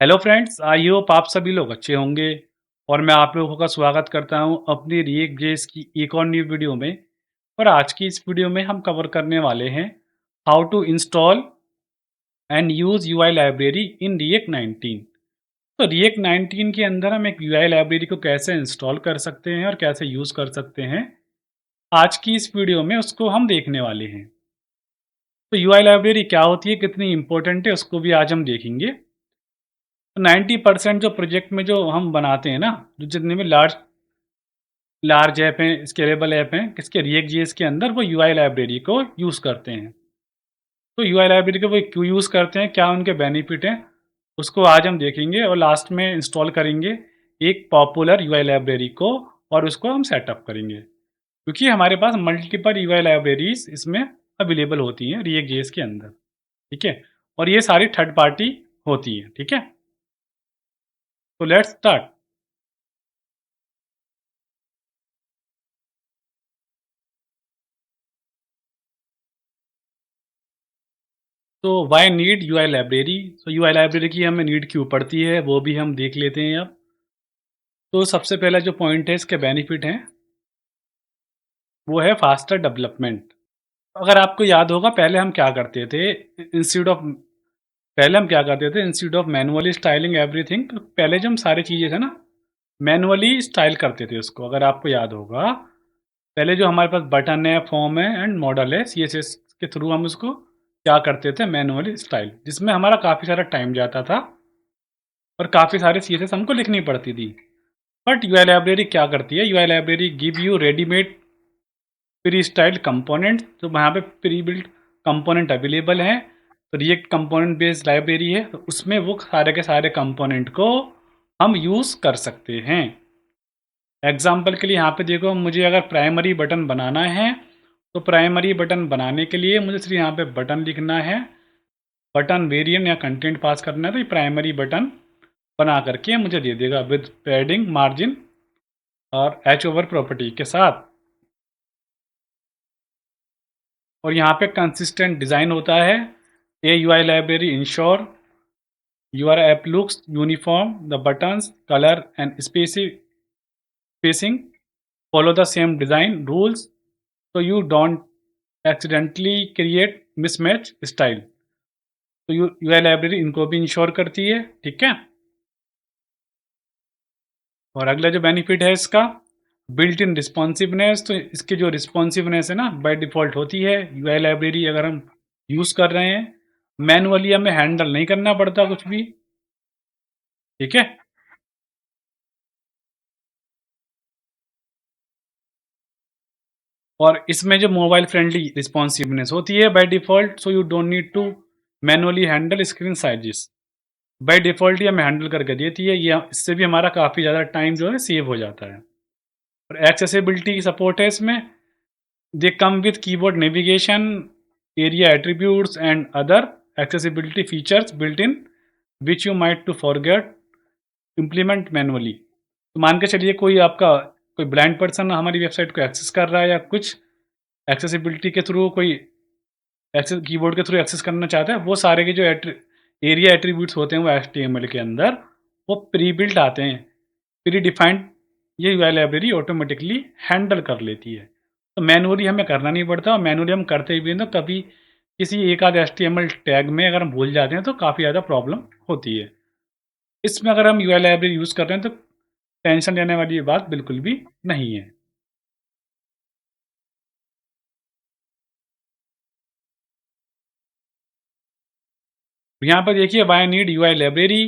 Hello friends, I hope आप सभी लोग अच्छे होंगे। और मैं आप लोगों का स्वागत करता हूं अपनी रिएक्ट जेएस की एक और न्यू वीडियो में। और आज की इस वीडियो में हम कवर करने वाले हैं how to install and use UI library in React 19। तो रिएक्ट 19 के अंदर हम एक यूआई लाइब्रेरी को कैसे इंस्टॉल कर सकते हैं और कैसे यूज़ कर सकते हैं, आज की इस वीडियो में उसको हम देखने वाले हैं। तो यूआई लाइब्रेरी क्या होती है, कितनी इंपॉर्टेंट है, उसको भी आज हम देखेंगे। 90% जो प्रोजेक्ट में जो हम बनाते हैं ना, जो जितने भी लार्ज लार्ज ऐप हैं, स्केलेबल ऐप हैं, किसके रिएक्ट जेएस के अंदर वो यूआई लाइब्रेरी को यूज़ करते हैं। तो यूआई लाइब्रेरी को वो क्यों यूज़ करते हैं, क्या उनके बेनिफिट हैं, उसको आज हम देखेंगे और लास्ट में इंस्टॉल करेंगे एक पॉपुलर यूआई लाइब्रेरी को और उसको हम सेटअप करेंगे, क्योंकि हमारे पास मल्टीपल यूआई लाइब्रेरीज इसमें अवेलेबल होती हैं रिएक्ट जेएस के अंदर। ठीक है, और ये सारी थर्ड पार्टी होती है। ठीक है, तो लेट्स स्टार्ट। तो वाई नीड यूआई लाइब्रेरी। तो यूआई लाइब्रेरी की हमें नीड क्यों पड़ती है वो भी हम देख लेते हैं अब। तो सबसे पहला जो पॉइंट है, इसके बेनिफिट हैं, वो है फास्टर डेवलपमेंट। अगर आपको याद होगा, पहले हम क्या करते थे, institute of manually styling everything, तो पहले जो हम सारी चीज़ें थे ना, मैनुअली स्टाइल करते थे उसको। अगर आपको याद होगा, पहले जो हमारे पास बटन है, फॉर्म है एंड मॉडल है, सीएसएस के थ्रू हम उसको क्या करते थे, मैनुअली स्टाइल, जिसमें हमारा काफ़ी सारा टाइम जाता था और काफ़ी सारे सीएसएस हमको लिखनी पड़ती थी। बट यूआई लाइब्रेरी क्या करती है, UI library give you readymade pre styled component. तो वहाँ पे प्री बिल्ट कंपोनेंट अवेलेबल हैं। तो रिएक्ट कंपोनेंट बेस्ड लाइब्रेरी है, तो उसमें वो सारे के सारे कंपोनेंट को हम यूज़ कर सकते हैं। एग्जाम्पल के लिए यहाँ पे देखो, मुझे अगर प्राइमरी बटन बनाना है, तो प्राइमरी बटन बनाने के लिए मुझे सिर्फ यहाँ पे बटन लिखना है, बटन वेरिएंट या कंटेंट पास करना है, तो ये प्राइमरी बटन बना करके मुझे दे देगा विद पैडिंग, मार्जिन और एच ओवर प्रॉपर्टी के साथ। और यहाँ पे कंसिस्टेंट डिज़ाइन होता है। A UI library ensure your app looks uniform, the buttons color and spacing follow the same design rules, so you don't accidentally create mismatch style। तो UI library इनको भी इंश्योर करती है। ठीक है, और अगला जो बेनिफिट है इसका, बिल्ट इन रिस्पॉन्सिवनेस। तो इसकी जो रिस्पॉन्सिवनेस है ना, बाय डिफ़ॉल्ट होती है। यूआई लाइब्रेरी अगर हम यूज़ कर रहे हैं, मैनुअली हमें हैंडल नहीं करना पड़ता कुछ भी। ठीक है, और इसमें जो मोबाइल फ्रेंडली रिस्पॉन्सिवनेस होती है by default, so you don't need to manually handle screen sizes. By default ही हमें हैंडल करके देती है ये, इससे भी हमारा काफ़ी ज़्यादा टाइम जो है सेव हो जाता है। और एक्सेसिबिलिटी की सपोर्ट है इसमें। They come with keyboard navigation, aria attributes and other accessibility features built in which you might to forget implement manually. तो मान के चलिए कोई आपका कोई ब्लाइंड पर्सन हमारी वेबसाइट को एक्सेस कर रहा है, या कुछ एक्सेसिबिलिटी के थ्रू कोई एक्सेस कीबोर्ड के थ्रू एक्सेस करना चाहता है, वो सारे के जो एरिया एट्रीब्यूट्स होते हैं वो HTML के अंदर वो प्री बिल्ट आते हैं, प्री डिफाइंड। ये यूआई लाइब्रेरी ऑटोमेटिकली हैंडल कर लेती है। तो मैनुअली हमें करना नहीं पड़ता, और मैनुअली हम करते भी हैं तो कभी किसी एक आध HTML टैग में अगर हम भूल जाते हैं तो काफ़ी ज़्यादा प्रॉब्लम होती है। इसमें अगर हम यूआई लाइब्रेरी यूज़ कर रहे हैं तो टेंशन लेने वाली ये बात बिल्कुल भी नहीं है। यहाँ पर देखिए, why need UI library,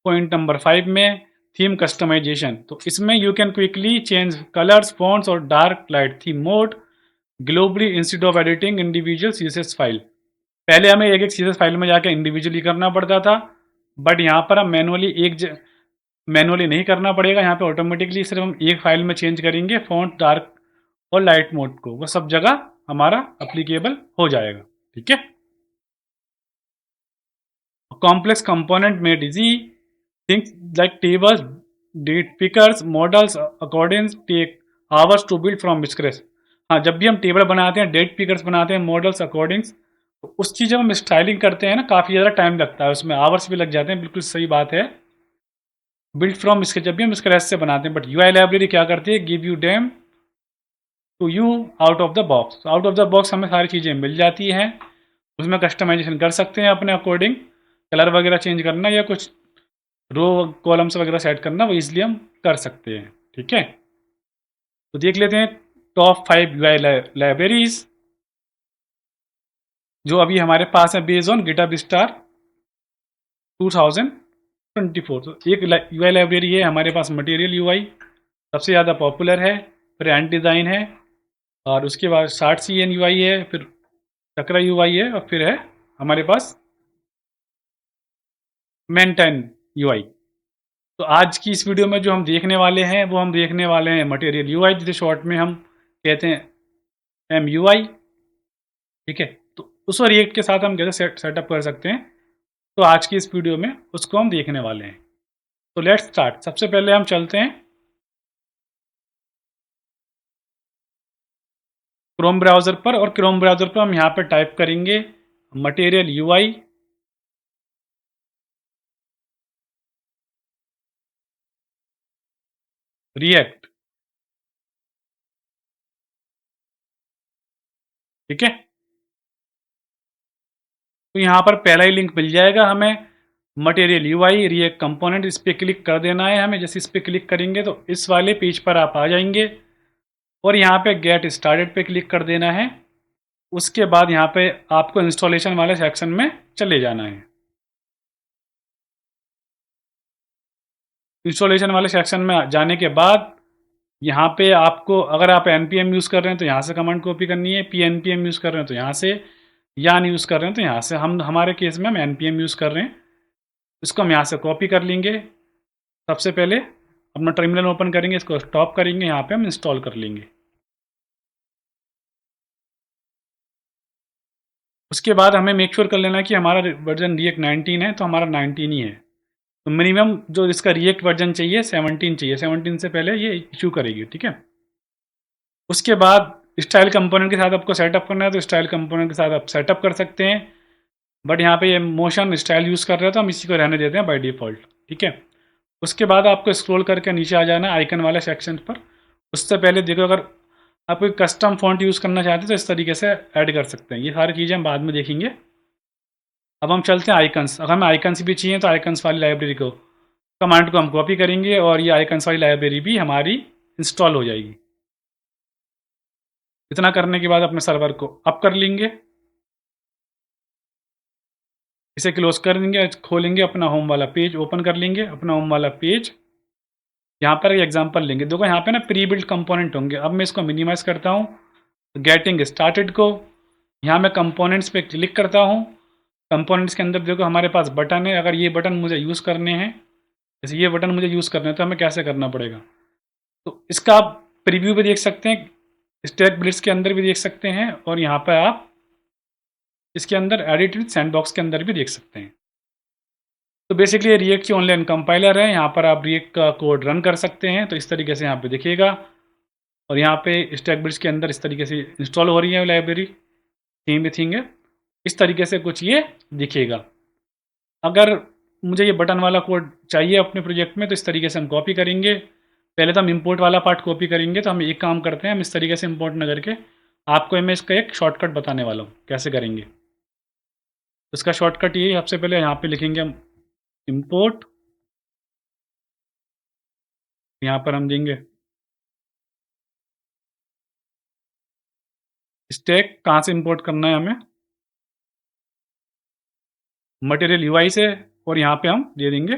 point number 5 में थीम कस्टमाइजेशन। तो इसमें you can quickly change colours, fonts और dark light theme mode globally instead of editing individual CSS file. पहले हमें एक एक सीएसएस फाइल में जाकर इंडिविजुअली करना पड़ता था, बट यहाँ पर हम मैनुअली नहीं करना पड़ेगा। यहाँ पे ऑटोमेटिकली सिर्फ हम एक फाइल में चेंज करेंगे फॉन्ट, डार्क और लाइट मोड को, वो सब जगह हमारा अप्लीकेबल हो जाएगा। ठीक है, complex component made easy, things like tables, date pickers, modals according take hours to build from scratch. हाँ, जब भी हम टेबल बनाते हैं, डेट पिकर्स बनाते हैं, मॉडल्स अकॉर्डिंग्स तो उस चीज़ जब हम स्टाइलिंग करते हैं ना, काफ़ी ज़्यादा टाइम लगता है, उसमें आवर्स भी लग जाते हैं, बिल्कुल सही बात है। बिल्ड फ्रॉम स्क्रैच जब भी हम स्क्रैच से बनाते हैं, बट यूआई लाइब्रेरी क्या करती है, give you them to you out of the box. Out of the box हमें सारी चीज़ें मिल जाती हैं, उसमें कस्टमाइजेशन कर सकते हैं अपने अकॉर्डिंग, कलर वगैरह चेंज करना या कुछ रो कॉलम्स वगैरह सेट करना, वो इसलिए हम कर सकते हैं। ठीक है, तो देख लेते हैं टॉप 5 यूआई लाइब्रेरीज जो अभी हमारे पास है बेस्ड ऑन गिटहब स्टार 2024। तो एक यूआई लाइब्रेरी है हमारे पास, मटेरियल यूआई सबसे ज़्यादा पॉपुलर है, फिर एंड डिज़ाइन है, और उसके बाद शार्ट सी एन यूआई है, फिर चक्रा यूआई है, और फिर है हमारे पास मेंटेन यूआई। तो आज की इस वीडियो में जो हम देखने वाले हैं, वो हम देखने वाले हैं मटेरियल यूआई, जिसे शॉर्ट में हम कहते हैं एम यूआई। ठीक है, तो उस रिएक्ट के साथ हम कैसे सेटअप कर सकते हैं, तो आज की इस वीडियो में उसको हम देखने वाले हैं। तो लेट्स स्टार्ट। सबसे पहले हम चलते हैं क्रोम ब्राउज़र पर, और क्रोम ब्राउज़र पर हम यहाँ पर टाइप करेंगे मटेरियल यूआई रिएक्ट। ठीक है, तो यहाँ पर पहला ही लिंक मिल जाएगा हमें, मटेरियल यूआई रिएक्ट कंपोनेंट। इस पर क्लिक कर देना है हमें। जैसे इस पर क्लिक करेंगे तो इस वाले पेज पर आप आ जाएंगे, और यहाँ पे गेट स्टार्टेड पे क्लिक कर देना है। उसके बाद यहाँ पे आपको इंस्टॉलेशन वाले सेक्शन में चले जाना है। इंस्टॉलेशन वाले सेक्शन में जाने के बाद यहाँ पे आपको, अगर आप npm यूज़ कर रहे हैं तो यहाँ से कमांड कॉपी करनी है, pnpm यूज़ कर रहे हैं तो यहाँ से, यान यूज़ कर रहे हैं तो यहाँ से। हम हमारे केस में हम npm यूज़ कर रहे हैं, इसको हम यहाँ से कॉपी कर लेंगे। सबसे पहले अपना टर्मिनल ओपन करेंगे, इसको स्टॉप करेंगे, यहाँ पे हम इंस्टॉल कर लेंगे। उसके बाद हमें मेक श्योर कर लेना कि हमारा वर्जन रिएक्ट 19 है, तो हमारा 19 ही है। तो मिनिमम जो इसका रिएक्ट वर्जन चाहिए 17 चाहिए, 17 से पहले ये इशू करेगी। ठीक है, उसके बाद स्टाइल कंपोनेंट के साथ आपको सेटअप करना है, तो स्टाइल कंपोनेंट के साथ आप सेटअप कर सकते हैं। बट यहाँ पे ये मोशन स्टाइल यूज़ कर रहे हैं तो हम इसी को रहने देते हैं बाय डिफ़ॉल्ट। ठीक है, उसके बाद आपको स्क्रॉल करके नीचे आ जाना आइकन वाले सेक्शन पर। उससे पहले देखो, अगर आप कोई कस्टम फॉन्ट यूज़ करना चाहते हैं तो इस तरीके से ऐड कर सकते हैं। ये सारी चीज़ें हम बाद में देखेंगे। अब हम चलते हैं आइकन्स। अगर हमें आइकन्स भी चाहिए तो आइकन्स वाली लाइब्रेरी को, कमांड को हम कॉपी करेंगे, और ये आइकन्स वाली लाइब्रेरी भी हमारी इंस्टॉल हो जाएगी। इतना करने के बाद अपने सर्वर को अप कर लेंगे, इसे क्लोज कर देंगे, खोलेंगे अपना होम वाला पेज, ओपन कर लेंगे अपना होम वाला पेज। यहाँ पर एक एग्जांपल लेंगे। देखो यहाँ पे ना प्री बिल्ड कंपोनेंट होंगे। अब मैं इसको मिनिमाइज करता हूँ, गेटिंग स्टार्टेड को, यहाँ मैं कंपोनेंट्स पे क्लिक करता हूँ। कंपोनेंट्स के अंदर देखो हमारे पास बटन है। अगर ये बटन मुझे यूज़ करने हैं, जैसे ये बटन मुझे यूज़ करने हैं, तो हमें कैसे करना पड़ेगा, तो इसका आप प्रीव्यू भी देख सकते हैं, स्टैक ब्लिट्स के अंदर भी देख सकते हैं, और यहाँ पर आप इसके अंदर एडिट विद सैंडबॉक्स के अंदर भी देख सकते हैं। तो बेसिकली ये रिएक्ट की ऑनलाइन कंपाइलर है। यहाँ पर आप रिएक्ट का कोड रन कर सकते हैं, तो इस तरीके से यहाँ पे दिखेगा। और यहाँ पे स्टैक ब्लिट्स के अंदर इस तरीके से इंस्टॉल हो रही है लाइब्रेरी, थीम भी थीम है, इस तरीके से कुछ ये दिखेगा। अगर मुझे ये बटन वाला कोड चाहिए अपने प्रोजेक्ट में, तो इस तरीके से हम कॉपी करेंगे। पहले तो हम इंपोर्ट वाला पार्ट कॉपी करेंगे, तो हम एक काम करते हैं, हम इस तरीके से इंपोर्ट न करके आपको मैं इसका एक शॉर्टकट बताने वाला हूँ कैसे करेंगे। इसका शॉर्टकट ये, सबसे पहले यहाँ पे लिखेंगे हम इंपोर्ट, यहाँ पर हम देंगे स्टैक। कहाँ से इंपोर्ट करना है हमें, मटेरियल यूआई से, और यहाँ पे हम दे देंगे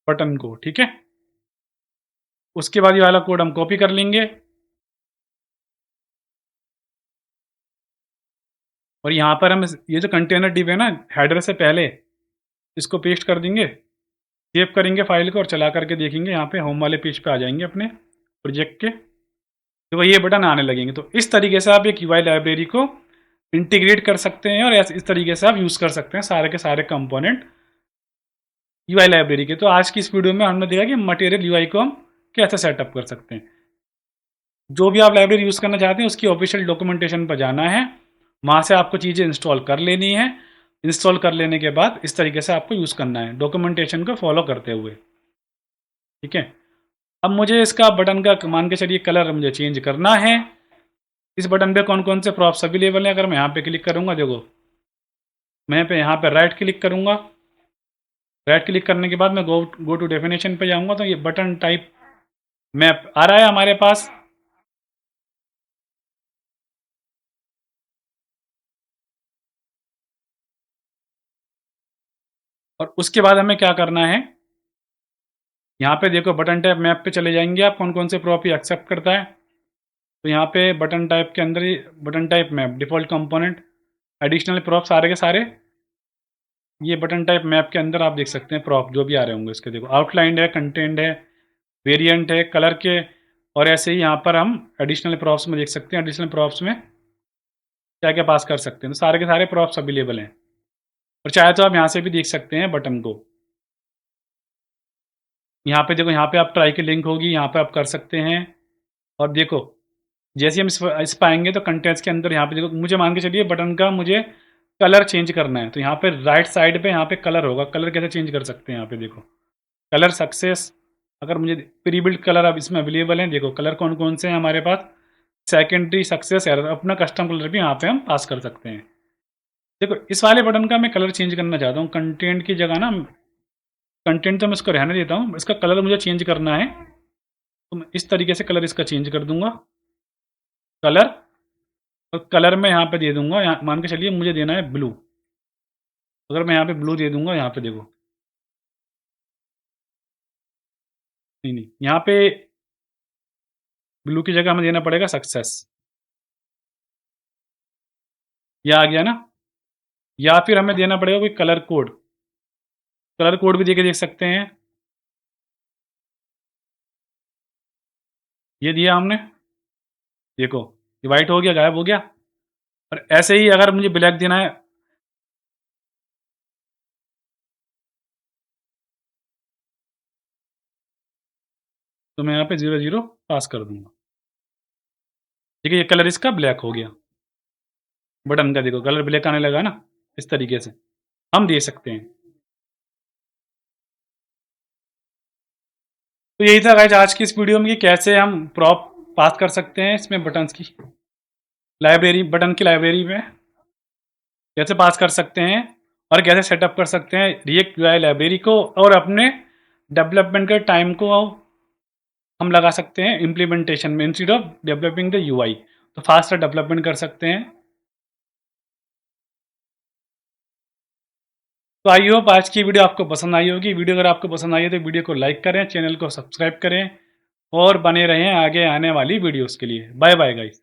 बटन को। ठीक है, उसके बाद ये वाला कोड हम कॉपी कर लेंगे, और यहाँ पर हम ये जो कंटेनर डिव है ना, हेडर से पहले, इसको पेस्ट कर देंगे, सेव करेंगे फाइल को, और चला करके देखेंगे यहाँ पे होम वाले पेज पे आ जाएंगे अपने प्रोजेक्ट के, तो वह ये बटन आने लगेंगे। तो इस तरीके से आप एक यूआई लाइब्रेरी को इंटीग्रेट कर सकते हैं, और इस तरीके से आप यूज़ कर सकते हैं सारे के सारे कंपोनेंट यूआई लाइब्रेरी के। तो आज की इस वीडियो में हमने देखा कि मटेरियल यूआई को हम कैसे सेटअप कर सकते हैं। जो भी आप लाइब्रेरी यूज़ करना चाहते हैं उसकी ऑफिशियल डॉक्यूमेंटेशन पर जाना है, वहाँ से आपको चीज़ें इंस्टॉल कर लेनी है। इंस्टॉल कर लेने के बाद इस तरीके से आपको यूज़ करना है डॉक्यूमेंटेशन को फॉलो करते हुए, ठीक है। अब मुझे इसका बटन का मान के चलिए कलर मुझे चेंज करना है। इस बटन पे कौन कौन से प्रॉप्स अवेलेबल हैं, अगर मैं यहाँ पे क्लिक करूँगा, देखो मैं पे यहाँ पे राइट क्लिक करूँगा। राइट क्लिक करने के बाद मैं गो टू डेफिनेशन पे जाऊँगा तो ये बटन टाइप मैप आ रहा है हमारे पास। और उसके बाद हमें क्या करना है, यहाँ पे देखो बटन टाइप मैप पे चले जाएंगे आप, कौन कौन से प्रॉप ये एक्सेप्ट करता है। तो यहाँ पे बटन टाइप के अंदर ही button type map default component additional prop सारे के सारे ये बटन टाइप मैप के अंदर आप देख सकते हैं प्रॉप जो भी आ रहे होंगे इसके। देखो आउटलाइंड है, कंटेंट है, वेरिएंट है, कलर के, और ऐसे ही यहाँ पर हम एडिशनल प्रॉप्स में देख सकते हैं एडिशनल प्रॉप्स में क्या क्या पास कर सकते हैं। तो सारे के सारे प्रॉप्स अवेलेबल हैं, और चाहे तो आप यहाँ से भी देख सकते हैं बटन को। यहाँ पे देखो, यहाँ पे आप ट्राई की लिंक होगी, यहाँ पे आप कर सकते हैं। और देखो जैसे हम इस पाएंगे तो कंटेंट्स के अंदर यहाँ पे देखो, मुझे मान के चलिए बटन का मुझे कलर चेंज करना है, तो यहाँ पे राइट साइड पे यहाँ पे कलर होगा। कलर कैसे चेंज कर सकते हैं, यहाँ पे देखो कलर सक्सेस, अगर मुझे प्री बिल्ड कलर अब इसमें अवेलेबल हैं। देखो कलर कौन कौन से हैं हमारे पास, सेकेंडरी सक्सेस एरर, अपना कस्टम कलर भी यहाँ पे हम पास कर सकते हैं। देखो इस वाले बटन का मैं कलर चेंज करना चाहता हूँ, कंटेंट की जगह ना, कंटेंट तो मैं इसको रहने देता हूँ, इसका कलर मुझे चेंज करना है। तो मैं इस तरीके से कलर इसका चेंज कर दूंगा, कलर, और कलर में यहाँ पे दे दूंगा, यहाँ मान के चलिए मुझे देना है ब्लू। अगर मैं यहाँ पे ब्लू दे दूंगा, यहाँ पे देखो, नहीं नहीं, यहाँ पे ब्लू की जगह हमें देना पड़ेगा सक्सेस, यह आ गया ना। या फिर हमें देना पड़ेगा कोई कलर कोड, कलर कोड भी देके देख सकते हैं। ये दिया हमने, देखो ये वाइट हो गया, गायब हो गया। और ऐसे ही अगर मुझे ब्लैक देना है, तो मैं यहाँ पे 0 0 पास कर दूंगा। ठीक है, ये कलर इसका ब्लैक हो गया, बटन का देखो कलर ब्लैक आने लगा ना। इस तरीके से हम दे सकते हैं। तो यही था गाइस आज की इस वीडियो में कि कैसे हम प्रॉप पास कर सकते हैं इसमें बटन्स की लाइब्रेरी, बटन की लाइब्रेरी में कैसे पास कर सकते हैं, और कैसे सेटअप कर सकते हैं रिएक्ट यूआई लाइब्रेरी को, और अपने डेवलपमेंट के टाइम को हम लगा सकते हैं इम्प्लीमेंटेशन में, instead of developing the UI, तो फास्टर डेवलपमेंट कर सकते हैं। तो आई होप आज की वीडियो आपको पसंद आई होगी। वीडियो अगर आपको पसंद आई है तो वीडियो को लाइक करें, चैनल को सब्सक्राइब करें, और बने रहें आगे आने वाली वीडियोस के लिए। Bye bye guys.